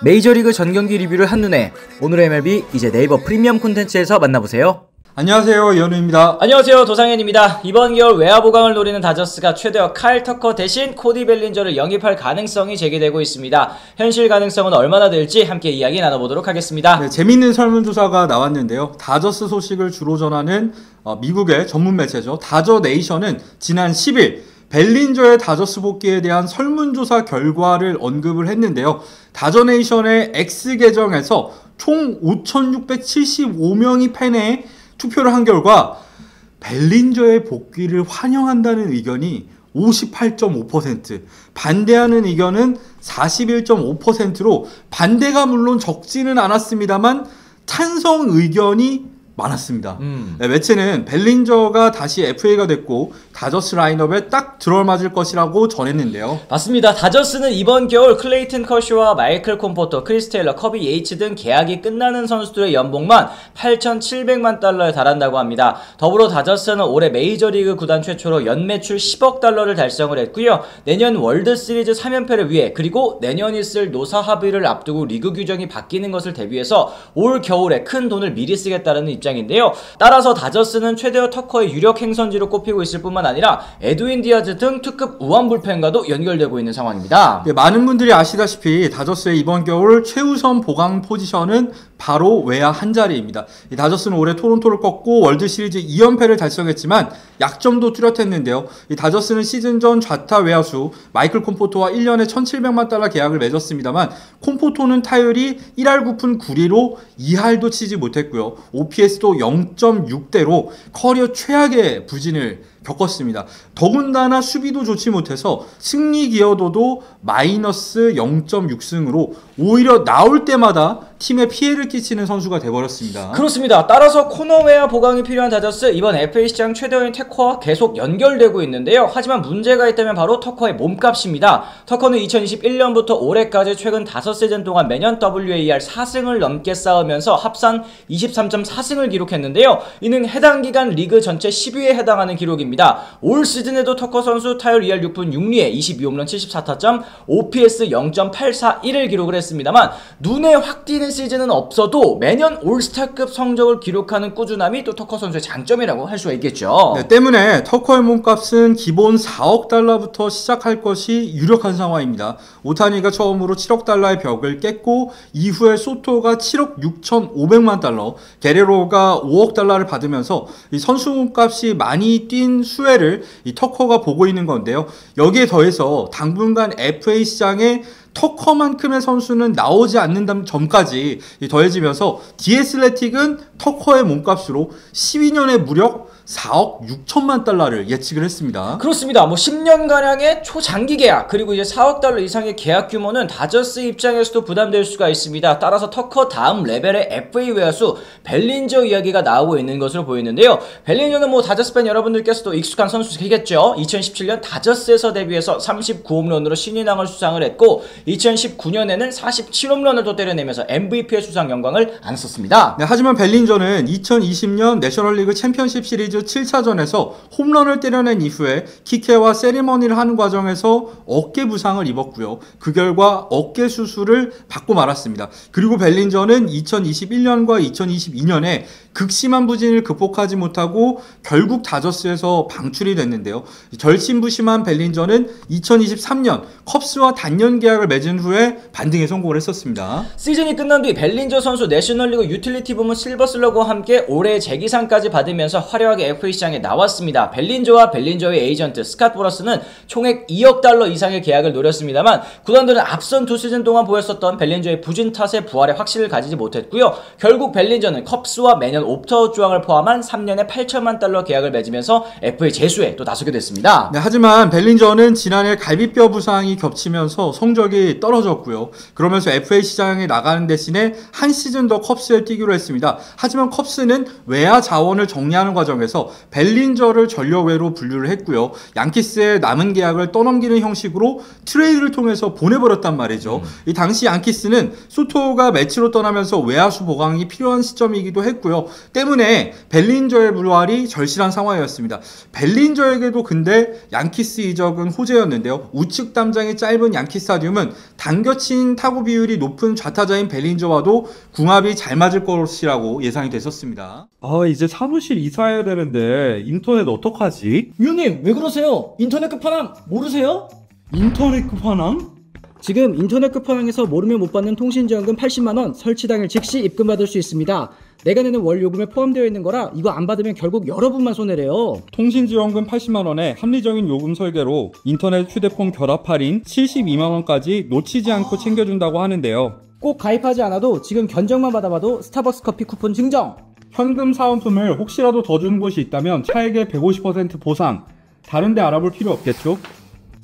메이저리그 전경기 리뷰를 한눈에 오늘의 MLB 이제 네이버 프리미엄 콘텐츠에서 만나보세요. 안녕하세요, 이현우입니다. 안녕하세요, 도상현입니다. 이번 겨울 외야 보강을 노리는 다저스가 최대어 카일 터커 대신 코디 벨린저를 영입할 가능성이 제기되고 있습니다. 현실 가능성은 얼마나 될지 함께 이야기 나눠보도록 하겠습니다. 네, 재밌는 설문조사가 나왔는데요. 다저스 소식을 주로 전하는 미국의 전문 매체죠. 다저 네이션은 지난 10일 벨린저의 다저스 복귀에 대한 설문조사 결과를 언급을 했는데요. 다저 네이션의 X 계정에서 총 5,675명이 팬에 투표를 한 결과 벨린저의 복귀를 환영한다는 의견이 58.5%, 반대하는 의견은 41.5%로 반대가 물론 적지는 않았습니다만 찬성 의견이 많았습니다. 네, 매체는 벨린저가 다시 FA가 됐고 다저스 라인업에 딱 들어맞을 것이라고 전했는데요. 맞습니다. 다저스는 이번 겨울 클레이튼 커쇼와 마이클 콤포터, 크리스 테일러, 커비 예이츠 등 계약이 끝나는 선수들의 연봉만 8,700만 달러에 달한다고 합니다. 더불어 다저스는 올해 메이저리그 구단 최초로 연매출 10억 달러를 달성을 했고요. 내년 월드시리즈 3연패를 위해 그리고 내년 있을 노사 합의를 앞두고 리그 규정이 바뀌는 것을 대비해서 올 겨울에 큰 돈을 미리 쓰겠다는 입장인데요. 따라서 다저스는 최대어 터커의 유력 행선지로 꼽히고 있을 뿐만 아니라 에드윈 디아즈 등 특급 우완 불펜과도 연결되고 있는 상황입니다. 네, 많은 분들이 아시다시피 다저스의 이번 겨울 최우선 보강 포지션은 바로 외야 한 자리입니다. 다저스는 올해 토론토를 꺾고 월드시리즈 2연패를 달성했지만 약점도 뚜렷했는데요. 다저스는 시즌 전 좌타 외야수 마이클 콤포토와 1년에 1,700만 달러 계약을 맺었습니다만 콤포토는 타율이 1할 9푼 9리로 2할도 치지 못했고요. OPS도 0.6대로 커리어 최악의 부진을 겪었습니다. 더군다나 수비도 좋지 못해서 승리 기여도도 마이너스 0.6승으로 오히려 나올 때마다 팀에 피해를 끼치는 선수가 돼버렸습니다. 그렇습니다. 따라서 코너웨어 보강이 필요한 다저스, 이번 FA 시장 최대어인 터커와 계속 연결되고 있는데요. 하지만 문제가 있다면 바로 터커의 몸값입니다. 터커는 2021년부터 올해까지 최근 5시즌 동안 매년 WAR 4승을 넘게 쌓으면서 합산 23.4승을 기록했는데요. 이는 해당 기간 리그 전체 10위에 해당하는 기록입니다. 올 시즌에도 터커 선수 타율 2할 6푼 6리에 22홈런 74타점, OPS 0.841을 기록을 했습니다만 눈에 확 띄는 시즌은 없어도 매년 올스타급 성적을 기록하는 꾸준함이 또 터커 선수의 장점이라고 할 수가 있겠죠. 네, 때문에 터커의 몸값은 기본 4억 달러부터 시작할 것이 유력한 상황입니다. 오타니가 처음으로 7억 달러의 벽을 깼고 이후에 소토가 7억 6,500만 달러, 게레로가 5억 달러를 받으면서 이 선수 몸값이 많이 뛴 수혜를 이 터커가 보고 있는 건데요. 여기에 더해서 당분간 FA 시장에 터커만큼의 선수는 나오지 않는 점까지 더해지면서 디애슬레틱은 터커의 몸값으로 12년에 무려 4억 6천만 달러를 예측을 했습니다. 그렇습니다. 10년가량의 초장기 계약, 그리고 이제 4억 달러 이상의 계약 규모는 다저스 입장에서도 부담될 수가 있습니다. 따라서 터커 다음 레벨의 FA 외야수 벨린저 이야기가 나오고 있는 것으로 보이는데요. 벨린저는 다저스 팬 여러분들께서도 익숙한 선수이겠죠. 2017년 다저스에서 데뷔해서 39홈런으로 신인왕을 수상을 했고 2019년에는 47홈런을 또 때려내면서 MVP의 수상 영광을 안았었습니다. 네, 하지만 벨린저는 2020년 내셔널리그 챔피언십 시리즈 7차전에서 홈런을 때려낸 이후에 키케와 세리머니를 하는 과정에서 어깨 부상을 입었고요. 그 결과 어깨 수술을 받고 말았습니다. 그리고 벨린저는 2021년과 2022년에 극심한 부진을 극복하지 못하고 결국 다저스에서 방출이 됐는데요. 절친부심한 벨린저는 2023년 컵스와 단년 계약을 맺은 후에 반등에 성공을 했었습니다. 시즌이 끝난 뒤 벨린저 선수 내셔널리그 유틸리티 부문 실버슬러그와 함께 올해 재기상까지 받으면서 화려하게 FA 시장에 나왔습니다. 벨린저와 벨린저의 에이전트 스캇 보러스는 총액 2억 달러 이상의 계약을 노렸습니다만 구단들은 앞선 2시즌 동안 보였었던 벨린저의 부진 탓에 부활의 확신을 가지지 못했고요. 결국 벨린저는 컵스와 매년 옵트아웃 조항을 포함한 3년에 8천만 달러 계약을 맺으면서 FA 재수에 또 나서게 됐습니다. 네, 하지만 벨린저는 지난해 갈비뼈 부상이 겹치면서 성적이 떨어졌고요. 그러면서 FA 시장에 나가는 대신에 한 시즌 더 컵스에 뛰기로 했습니다. 하지만 컵스는 외야 자원을 정리하는 과정에서 벨린저를 전력외로 분류를 했고요. 양키스의 남은 계약을 떠넘기는 형식으로 트레이드를 통해서 보내버렸단 말이죠. 이 당시 양키스는 소토가 매치로 떠나면서 외야수 보강이 필요한 시점이기도 했고요. 때문에 벨린저의 부활이 절실한 상황이었습니다. 벨린저에게도 근데 양키스 이적은 호재였는데요. 우측 담장이 짧은 양키 스타디움은 경우는 당겨친 타구 비율이 높은 좌타자인 벨린저와도 궁합이 잘 맞을 것이라고 예상이 됐었습니다. 이제 사무실 이사해야 되는데 인터넷 어떡하지? 위원님 왜 그러세요? 인터넷 끝판왕 모르세요? 인터넷 끝판왕? 지금 인터넷 끝판왕에서 모르면 못 받는 통신지원금 80만원 설치 당일 즉시 입금받을 수 있습니다. 내가 내는 월 요금에 포함되어 있는 거라 이거 안 받으면 결국 여러분만 손해래요. 통신지원금 80만원에 합리적인 요금 설계로 인터넷 휴대폰 결합 할인 72만원까지 놓치지 않고 챙겨준다고 하는데요. 꼭 가입하지 않아도 지금 견적만 받아봐도 스타벅스 커피 쿠폰 증정! 현금 사은품을 혹시라도 더 주는 곳이 있다면 차액의 150% 보상. 다른데 알아볼 필요 없겠죠?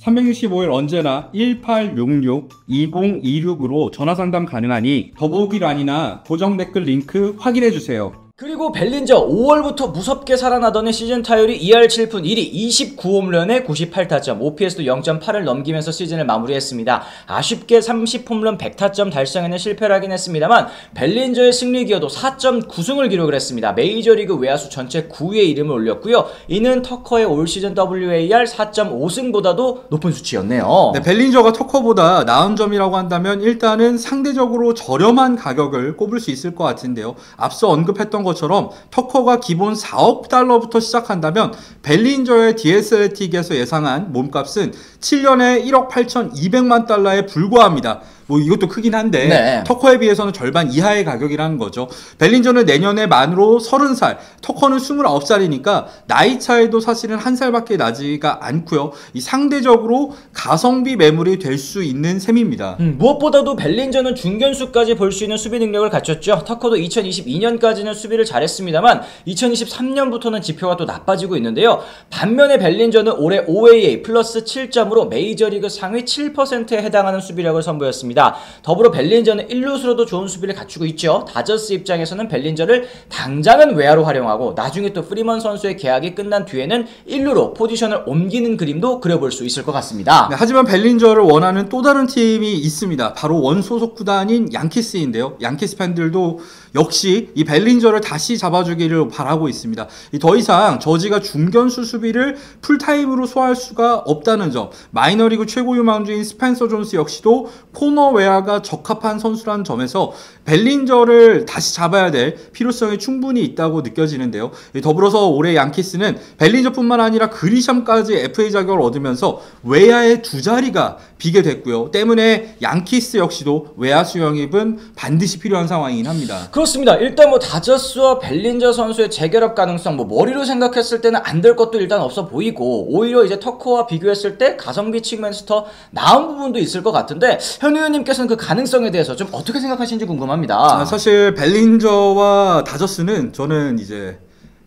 365일 언제나 1866-2026으로 전화상담 가능하니 더보기란이나 고정 댓글 링크 확인해주세요. 그리고 벨린저 5월부터 무섭게 살아나더니 시즌 타율이 2할 7푼 1위 29홈런에 98타점 OPS도 0.8을 넘기면서 시즌을 마무리했습니다. 아쉽게 30홈런 100타점 달성에는 실패를 하긴 했습니다만 벨린저의 승리 기여도 4.9승을 기록을 했습니다. 메이저리그 외야수 전체 9위에 이름을 올렸고요. 이는 터커의 올 시즌 WAR 4.5승보다도 높은 수치였네요. 네, 벨린저가 터커보다 나은 점이라고 한다면 일단은 상대적으로 저렴한 가격을 꼽을 수 있을 것 같은데요. 앞서 언급했던 것처럼 터커가 기본 4억 달러부터 시작한다면 벨린저의 디애슬레틱에서 예상한 몸값은 7년에 1억 8,200만 달러에 불과합니다. 뭐 이것도 크긴 한데 네. 터커에 비해서는 절반 이하의 가격이라는 거죠. 벨린저는 내년에 만으로 30살, 터커는 29살이니까 나이 차이도 사실은 한 살밖에 나지가 않고요. 이 상대적으로 가성비 매물이 될 수 있는 셈입니다. 무엇보다도 벨린저는 중견수까지 볼 수 있는 수비 능력을 갖췄죠. 터커도 2022년까지는 수비를 잘했습니다만 2023년부터는 지표가 또 나빠지고 있는데요. 반면에 벨린저는 올해 OAA 플러스 7점으로 메이저리그 상위 7%에 해당하는 수비력을 선보였습니다. 더불어 벨린저는 1루수로도 좋은 수비를 갖추고 있죠. 다저스 입장에서는 벨린저를 당장은 외야로 활용하고 나중에 또 프리먼 선수의 계약이 끝난 뒤에는 1루로 포지션을 옮기는 그림도 그려볼 수 있을 것 같습니다. 네, 하지만 벨린저를 원하는 또 다른 팀이 있습니다. 바로 원소속 구단인 양키스인데요. 양키스 팬들도 역시 이 벨린저를 다시 잡아주기를 바라고 있습니다. 더 이상 저지가 중견수 수비를 풀타임으로 소화할 수가 없다는 점, 마이너리그 최고 유망주인 스펜서 존스 역시도 코너 외야가 적합한 선수라는 점에서 벨린저를 다시 잡아야 될 필요성이 충분히 있다고 느껴지는데요. 더불어서 올해 양키스는 벨린저뿐만 아니라 그리샴까지 FA 자격을 얻으면서 외야의 두 자리가 비게 됐고요. 때문에 양키스 역시도 외야수 영입은 반드시 필요한 상황이긴 합니다. 그렇습니다. 일단 뭐 다저스와 벨린저 선수의 재결합 가능성, 뭐 머리로 생각했을 때는 안 될 것도 일단 없어 보이고, 오히려 이제 터커와 비교했을 때 가성비 측면에서 더 나은 부분도 있을 것 같은데, 현 의원님께서는 그 가능성에 대해서 좀 어떻게 생각하시는지 궁금합니다. 사실 벨린저와 다저스는 저는 이제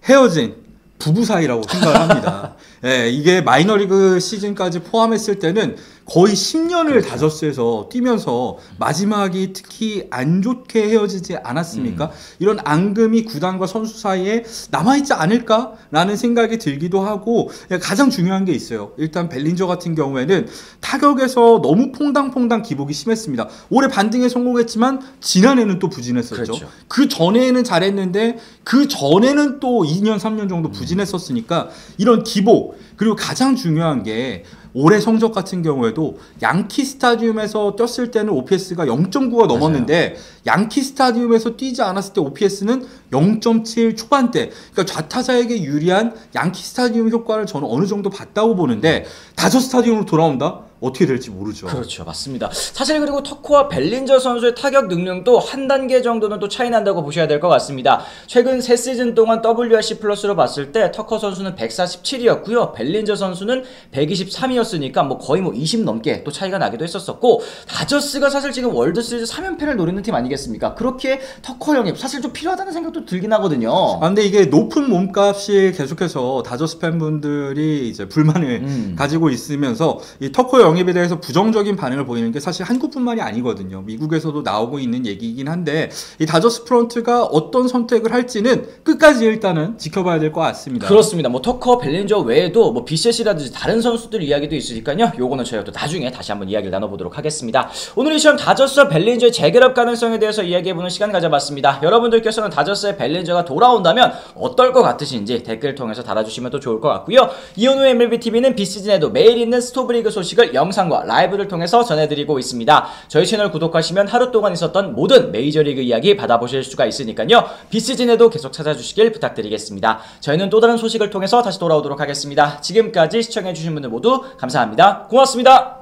헤어진 부부 사이라고 생각을 합니다. 예, 이게 마이너리그 시즌까지 포함했을 때는 거의 10년을 그렇죠. 다저스에서 뛰면서 마지막이 특히 안 좋게 헤어지지 않았습니까? 이런 앙금이 구단과 선수 사이에 남아있지 않을까라는 생각이 들기도 하고, 가장 중요한 게 있어요. 일단 벨린저 같은 경우에는 타격에서 너무 퐁당퐁당 기복이 심했습니다. 올해 반등에 성공했지만 지난해는 또 부진했었죠. 그렇죠. 그 전에는 잘했는데 그 전에는 또 2년 3년 정도 부진했었으니까 이런 기복, 그리고 가장 중요한 게 올해 성적 같은 경우에도 양키 스타디움에서 뛰었을 때는 OPS가 0.9가 넘었는데 맞아요. 양키 스타디움에서 뛰지 않았을 때 OPS는 0.7 초반대. 그러니까 좌타자에게 유리한 양키 스타디움 효과를 저는 어느 정도 봤다고 보는데 다저 스타디움으로 돌아온다? 어떻게 될지 모르죠. 그렇죠. 맞습니다. 사실 그리고 터커와 벨린저 선수의 타격 능력도 한 단계 정도는 또 차이 난다고 보셔야 될 것 같습니다. 최근 3시즌 동안 WRC 플러스로 봤을 때 터커 선수는 147이었고요. 벨린저 선수는 123이었으니까 뭐 거의 뭐 20 넘게 또 차이가 나기도 했었었고, 다저스가 사실 지금 월드 시리즈 3연패를 노리는 팀 아니겠습니까? 그렇게 터커 영입 사실 좀 필요하다는 생각도 들긴 하거든요. 근데 이게 높은 몸값이 계속해서 다저스 팬분들이 이제 불만을 가지고 있으면서 이 터커 영입에 대해서 부정적인 반응을 보이는 게 사실 한국뿐만이 아니거든요. 미국에서도 나오고 있는 얘기이긴 한데 이 다저스 프런트가 어떤 선택을 할지는 끝까지 일단은 지켜봐야 될 것 같습니다. 그렇습니다. 뭐 터커, 벨린저 외에도 뭐 비셋이라든지 다른 선수들 이야기도 있으니까요. 요거는 저희가 또 나중에 다시 한번 이야기를 나눠보도록 하겠습니다. 오늘 이 시간 다저스와 벨린저의 재결합 가능성에 대해서 이야기해보는 시간 가져봤습니다. 여러분들께서는 다저스의 벨린저가 돌아온다면 어떨 것 같으신지 댓글 통해서 달아주시면 또 좋을 것 같고요. 이현우의 MLBTV는 비시즌에도 매일 있는 스토브리그 소식을 영상과 라이브를 통해서 전해드리고 있습니다. 저희 채널 구독하시면 하루 동안 있었던 모든 메이저리그 이야기 받아보실 수가 있으니까요. 비시즌에도 계속 찾아주시길 부탁드리겠습니다. 저희는 또 다른 소식을 통해서 다시 돌아오도록 하겠습니다. 지금까지 시청해주신 분들 모두 감사합니다. 고맙습니다.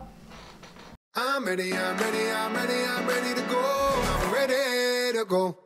I'm ready to go. I'm ready to go.